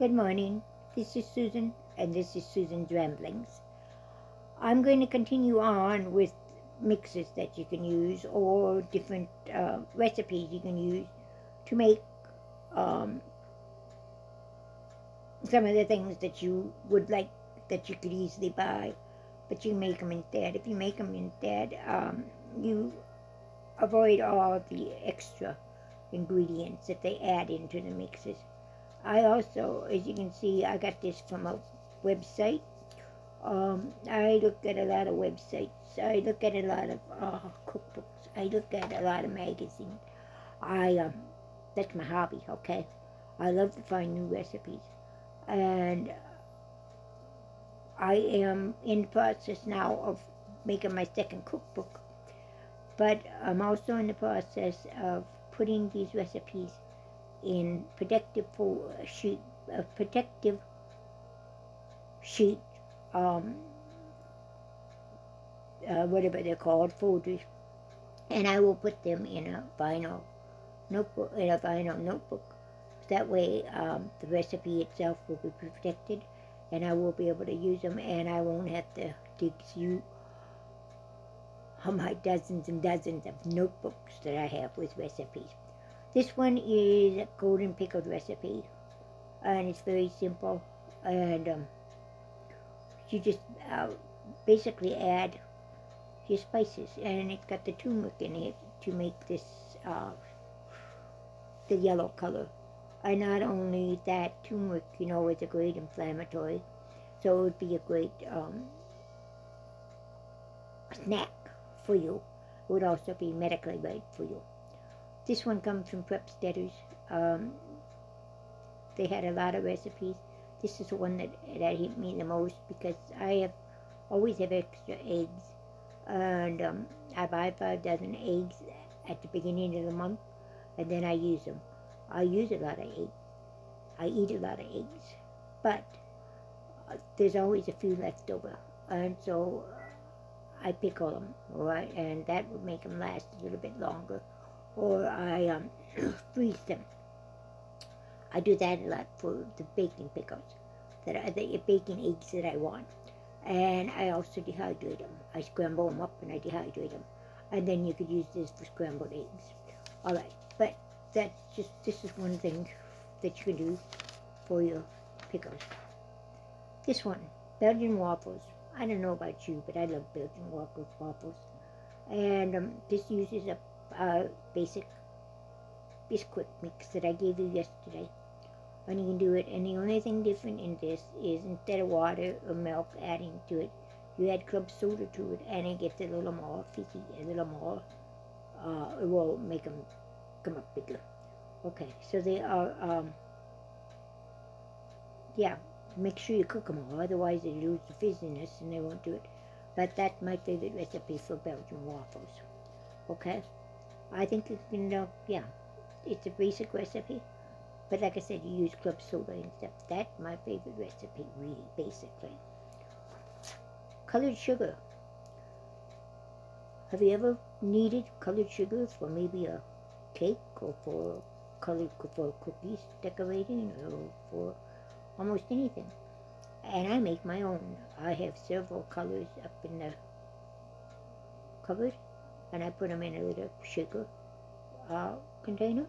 Good morning. This is Susan, and this is Susan's Ramblings. I'm going to continue on with mixes that you can use or different recipes you can use to make um, some of the things that you would like that you could easily buy, but you make them instead. If you make them instead, you avoid all the extra ingredients that they add into the mixes. I also, as you can see, I got this from a website. I look at a lot of websites. I look at a lot of cookbooks. I look at a lot of magazines. That's my hobby. Okay, I love to find new recipes, and I am in the process now of making my second cookbook. But I'm also in the process of putting these recipes in protective sheet, whatever they're called, folders, and I will put them in a vinyl notebook. That way, the recipe itself will be protected, and I will be able to use them, and I won't have to dig through my dozens and dozens of notebooks that I have with recipes. This one is a golden pickled recipe, and it's very simple, and you just basically add your spices, and it's got the turmeric in it to make this the yellow color. And not only that, turmeric, is a great inflammatory, so it would be a great snack for you. It would also be medically right for you. This one comes from Prepsteaders. They had a lot of recipes. This is the one that hit me the most because I always have extra eggs, and I buy 5 dozen eggs at the beginning of the month, and then I use them. I use a lot of eggs. I eat a lot of eggs, but there's always a few left over, and so I pickle them, right, and that would make them last a little bit longer, or I freeze them. I do that a lot for the baking pickles, the baking eggs that I want, and I also dehydrate them. I scramble them up and I dehydrate them, and then you could use this for scrambled eggs. All right, but this is one thing that you can do for your pickles. This one, Belgian waffles. I don't know about you, but I love Belgian waffles. And this uses a basic biscuit mix that I gave you yesterday. And you can do it, and the only thing different in this is instead of water or milk adding to it, you add club soda to it, and it gets a little more fizzy, a little more, it will make them come up bigger. Okay, so they are, make sure you cook them all, otherwise they lose the fizziness and they won't do it. But that's my favorite recipe for Belgian waffles. Okay, I think you can, it's a basic recipe, but like I said, you use club soda and stuff. That's my favorite recipe, really, basically. Colored sugar. Have you ever needed colored sugar for maybe a cake or for cookies decorating or for almost anything? And I make my own. I have several colors up in the cupboard, and I put them in a little sugar container,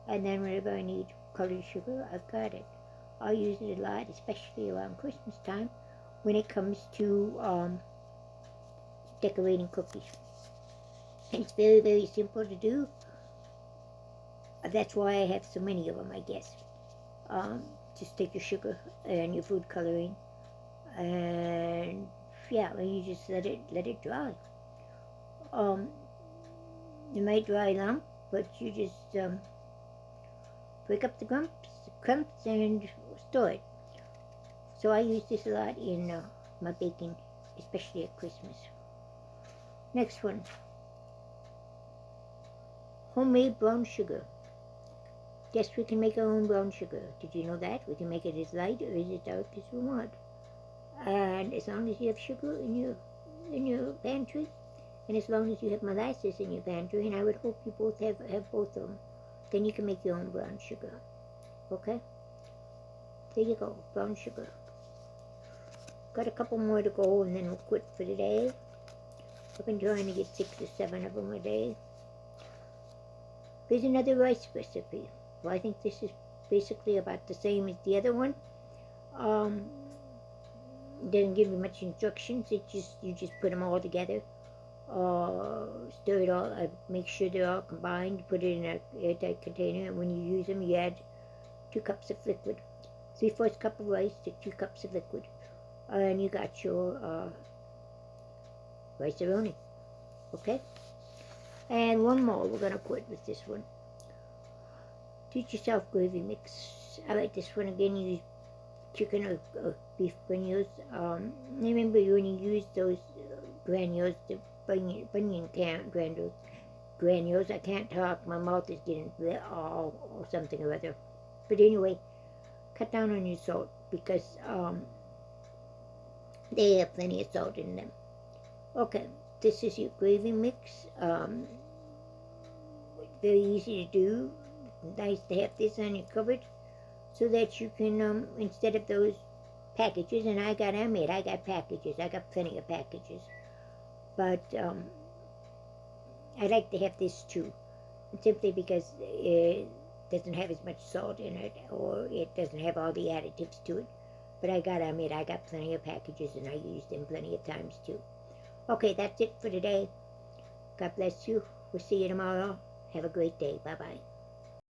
and then whenever I need colored sugar, I've got it. I use it a lot, especially around Christmas time when it comes to decorating cookies. And it's very, very simple to do. That's why I have so many of them, I guess. Just take your sugar and your food coloring, and you just let it dry. It might dry long, but you just break up the clumps and store it. So I use this a lot in my baking, especially at Christmas. Next one, homemade brown sugar. Yes, we can make our own brown sugar. Did you know that? We can make it as light or as dark as we want. And as long as you have sugar in your pantry, and as long as you have molasses in your pantry, and I would hope you both have both of them, then you can make your own brown sugar. Okay? There you go, brown sugar. Got a couple more to go and then we'll quit for the day. I've been trying to get 6 or 7 of them a day. Here's another rice recipe. Well, I think this is basically about the same as the other one. Doesn't give you much instructions. You just put them all together. Stir it all. Make sure they're all combined. Put it in an airtight container. And when you use them, you add 2 cups of liquid. 3/4 cup of rice to 2 cups of liquid. And you got your rice-a-roni. Okay? And one more we're going to put with this one. Teach yourself gravy mix. I like this one again. Use chicken or beef granules. Remember when you use those granules, the bunion granules. I can't talk. My mouth is getting or something or other. But anyway, cut down on your salt because they have plenty of salt in them. Okay, this is your gravy mix. Very easy to do. Nice to have this on your cupboard so that you can, instead of those packages, and I got packages. I got plenty of packages. But I like to have this too, simply because it doesn't have as much salt in it, or it doesn't have all the additives to it. But I got plenty of packages, and I used them plenty of times too. Okay, that's it for today. God bless you. We'll see you tomorrow. Have a great day. Bye-bye.